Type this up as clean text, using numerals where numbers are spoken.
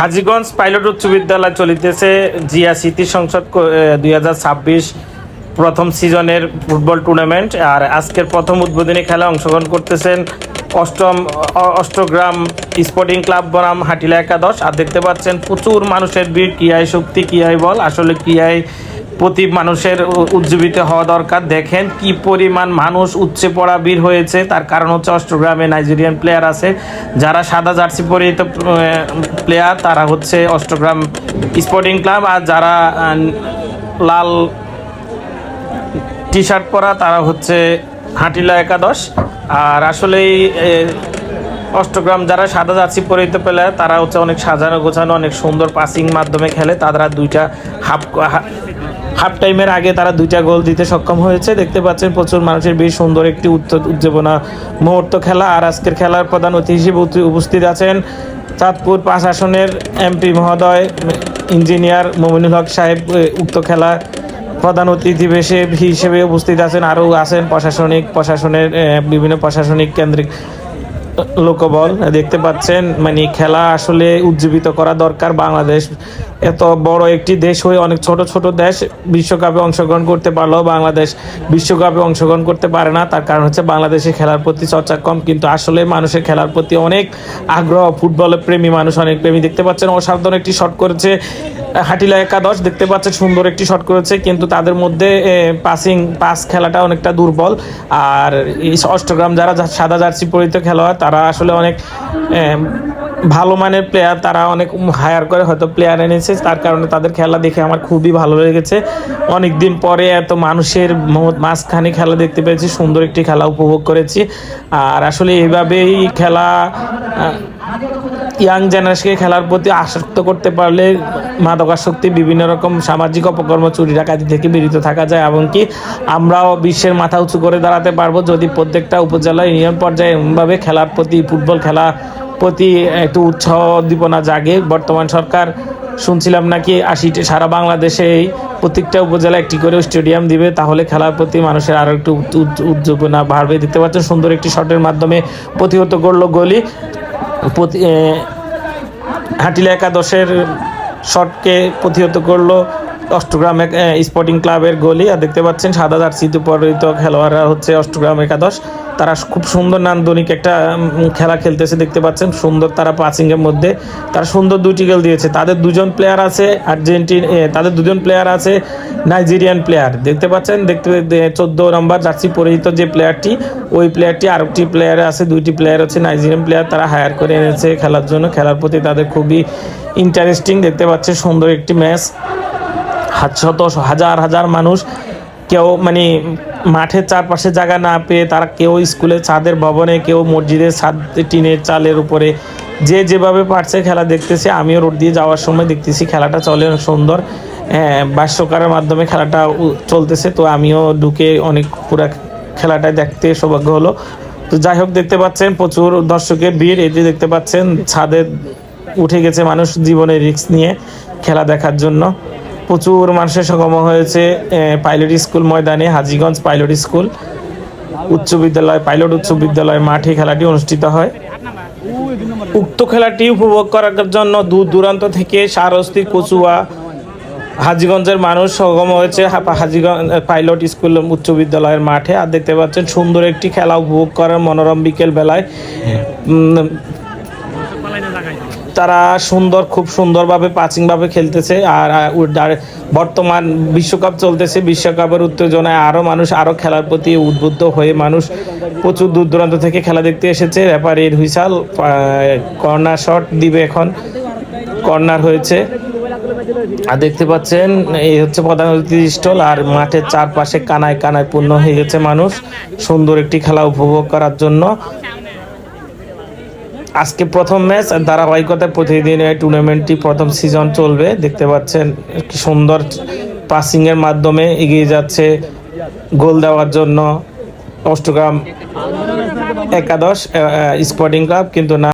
Hajiganj pilot উচ্চ বিদ্যালয় চলিতেছে জিয়া স্মৃতি সংসদ 2026 প্রথম সিজনের ফুটবল টুর্নামেন্ট। আর আজকের প্রথম উদ্বোধনী খেলা অংশগ্রহণ করতেছেন অষ্টগ্রাম স্পোর্টিং ক্লাব বনাম হাটিলা একাদশ। আর দেখতে পাচ্ছেন প্রচুর মানুষের ভিড়। কিয়ায় শক্তি, কিয়ায় বল, আসলে কিয়ায় প্রতি মানুষের উজ্জীবিত হওয়া দরকার। দেখেন কি পরিমাণ মানুষ উচ্চে পড়া ভিড় হয়েছে। তার কারণ হচ্ছে অষ্টগ্রামে নাইজেরিয়ান প্লেয়ার আছে, যারা সাদা জার্সি পরিহিত প্লেয়ার তারা হচ্ছে অষ্টগ্রাম স্পোর্টিং ক্লাব, আর যারা লাল টি শার্ট পরা তারা হচ্ছে হাটিলা একাদশ। আর আসলেই অষ্টগ্রাম যারা সাদা জার্সি পরিহিত প্লেয়ার তারা হচ্ছে অনেক সাজানো গোছানো, অনেক সুন্দর পাসিং মাধ্যমে খেলে। তারা দুইটা হাফ টাইমের আগে তারা দুইটা গোল দিতে সক্ষম হয়েছে। দেখতে পাচ্ছেন প্রচুর মানুষের বেশ সুন্দর একটি উদ্দীপনা মুহূর্ত খেলা। আর আজকের খেলার প্রধান অতিথি হিসেবে উপস্থিত আছেন চাঁদপুর 5 আসনের এমপি মহোদয় ইঞ্জিনিয়ার মমিনুল হক সাহেব। উক্ত খেলা প্রধান অতিথি হিসেবে উপস্থিত আছেন। আরও আছেন প্রশাসনের বিভিন্ন প্রশাসনিক কেন্দ্রিক লোকবল। দেখতে পাচ্ছেন মানে খেলা আসলে উজ্জীবিত করা দরকার। বাংলাদেশ এত বড় একটি দেশ হয়ে অনেক ছোট ছোট দেশ বিশ্বকাপে অংশগ্রহণ করতে পারলেও বাংলাদেশ বিশ্বকাপে অংশগ্রহণ করতে পারে না। তার কারণ হচ্ছে বাংলাদেশের খেলার প্রতি চর্চা কম, কিন্তু আসলে মানুষের খেলার প্রতি অনেক আগ্রহ। ফুটবলের প্রেমী মানুষ অনেক প্রেমী। দেখতে পাচ্ছেন অসাধারণ একটি শট করেছে হাটিলা একাদশ। দেখতে পাচ্ছেন সুন্দর একটি শট করেছে, কিন্তু তাদের মধ্যে পাস খেলাটা অনেকটা দুর্বল। আর এই অষ্টগ্রাম যারা সাদা জার্সি পরিহিত খেলোয়াড় তারা আসলে অনেক ভালো মানের প্লেয়ার, তারা অনেক হায়ার করে হয়তো প্লেয়ার এনেছে। তার কারণে তাদের খেলা দেখে আমার খুবই ভালো লেগেছে। অনেক দিন পরে এত মানুষের মাঝখানে খেলা দেখতে পেয়েছি, সুন্দর একটি খেলা উপভোগ করেছি। আর আসলে এইভাবেই খেলা ইয়াং জেনারেশনকে খেলার প্রতি আসক্ত করতে পারলে মাদকাসক্তি বিভিন্ন রকম সামাজিক অপকর্ম চুরি ডাকাতি থেকে বিরত থাকা যায়, এমনকি আমরাও বিশ্বের মাথা উঁচু করে দাঁড়াতে পারবো যদি প্রত্যেকটা উপজেলা ইউনিয়ন পর্যায়ে এমনভাবে খেলার প্রতি ফুটবল খেলা প্রতি একটু উৎসাহ উদ্দীপনা জাগে। বর্তমান সরকার শুনছিলাম নাকি সারা বাংলাদেশে প্রত্যেকটা উপজেলা একটি করে স্টেডিয়াম দিবে, তাহলে খেলার প্রতি মানুষের আরও একটু উদ্দীপনা বাড়বে। দেখতে পাচ্ছেন সুন্দর একটি শটের মাধ্যমে প্রতিহত করলো গোলি হাটিলা একাদশের শটকে প্রতিহত করলো অষ্টগ্রাম স্পোর্টিং ক্লাবের গোলি। আর দেখতে পাচ্ছেন সাদা জার্সিতে পরিহিত খেলোয়াড়রা হচ্ছে অষ্টগ্রাম একাদশ। তারা খুব সুন্দর নান্দনিক একটা খেলা খেলতেছে। দেখতে পাচ্ছেন সুন্দর তারা পাসিংয়ের মধ্যে তারা সুন্দর দুটি গোল দিয়েছে। তাদের দুজন প্লেয়ার আছে তাদের দুজন প্লেয়ার আছে নাইজেরিয়ান প্লেয়ার। দেখতে পাচ্ছেন 14 নম্বর জার্সি পরিহিত যে প্লেয়ারটি, ওই প্লেয়ারটি আরেকটি প্লেয়ার আছে, দুইটি প্লেয়ার হচ্ছে নাইজেরিয়ান প্লেয়ার, তারা হায়ার করে এনেছে খেলার জন্য। খেলার প্রতি তাদের খুবই ইন্টারেস্টিং। দেখতে পাচ্ছেন সুন্দর একটি ম্যাচ। হাজার হাজার মানুষ, কেউ মানে মাঠের চারপাশে জায়গা না পেয়ে তারা কেউ স্কুলের ছাদের ভবনে, কেউ মসজিদের ছাদ টিনের চালের উপরে যে যেভাবে পারছে খেলা দেখতেছে। আমিও রোড দিয়ে যাওয়ার সময় দেখতেছি খেলাটা চলে অনেক সুন্দর। ভাষ্যকারের মাধ্যমে খেলাটা চলতেছে, তো আমিও ঢুকে অনেক পুরো খেলাটা দেখতে সৌভাগ্য হলো। তো যাই হোক, দেখতে পাচ্ছেন প্রচুর দর্শকের ভিড়। এই যে দেখতে পাচ্ছেন ছাদে উঠে গেছে মানুষ জীবনের রিস্ক নিয়ে খেলা দেখার জন্য। প্রচুর মানুষের সমাগম হয়েছে পাইলট স্কুল ময়দানে। হাজীগঞ্জ পাইলট স্কুল পাইলট উচ্চ বিদ্যালয় মাঠে খেলাটি অনুষ্ঠিত হয়। উক্ত খেলাটি উপভোগ করার জন্য দূর দূরান্ত থেকে সারস্তি, কচুয়া, হাজীগঞ্জের মানুষ সমাগম হয়েছে হাজীগঞ্জ পাইলট স্কুল উচ্চ বিদ্যালয়ের মাঠে। আর দেখতে পাচ্ছেন সুন্দর একটি খেলা উপভোগ করার মনোরম বিকেল বেলায় তারা খুব সুন্দরভাবে পাসিংভাবে খেলতেছে। আর বর্তমান বিশ্বকাপ চলতেছে, বিশ্বকাপের উত্তেজনায় আরও খেলার প্রতি উদ্বুদ্ধ হয়ে মানুষ প্রচুর দূর দূরান্ত থেকে খেলা দেখতে এসেছে। রেফারির হুইসাল, কর্নার শট দিবে, এখন কর্নার হয়েছে। আর দেখতে পাচ্ছেন এই হচ্ছে প্রধান অতিথি স্টল। আর মাঠের চারপাশে কানায় কানায় পূর্ণ হয়ে গেছে মানুষ সুন্দর একটি খেলা উপভোগ করার জন্য। আজকে প্রথম ম্যাচ, ধারাবাহিকতায় প্রতিদিন এই টুর্নামেন্টটি প্রথম সিজন চলবে। দেখতে পাচ্ছেন কি সুন্দর পাসিংয়ের মাধ্যমে এগিয়ে যাচ্ছে গোল দেওয়ার জন্য অষ্টগ্রাম একাদশ স্পোর্টিং ক্লাব, কিন্তু না